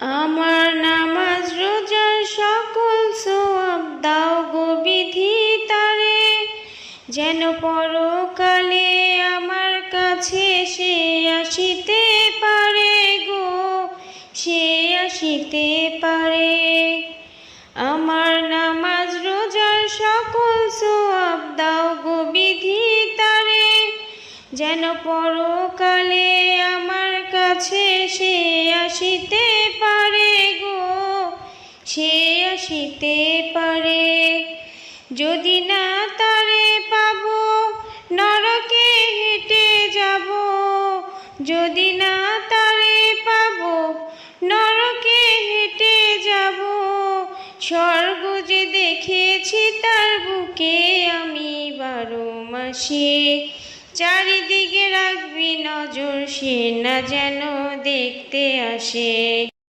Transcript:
আমার নামাজ রোজার সকল সওয়াব দাও গো বিধিতারে, যেন পরকালে আমার কাছে সে আসিতে পারে গো, সে আসিতে পারে। আমার নামাজ রোজার সকল সওয়াব দাও গো বিধিতারে, যেন পরকালে আমার কাছে সে আসিতে পারে গো, সে আসিতে পারে। যদি না তারে পাবো নরকে হেঁটে যাব, যদি না তারে পাবো নরকে হেঁটে যাব। স্বর্গ যে দেখেছি তার বুকে আমি 12 মাসে, চারিদিকে রাখবি নজর সে না যেন দেখতে আসে।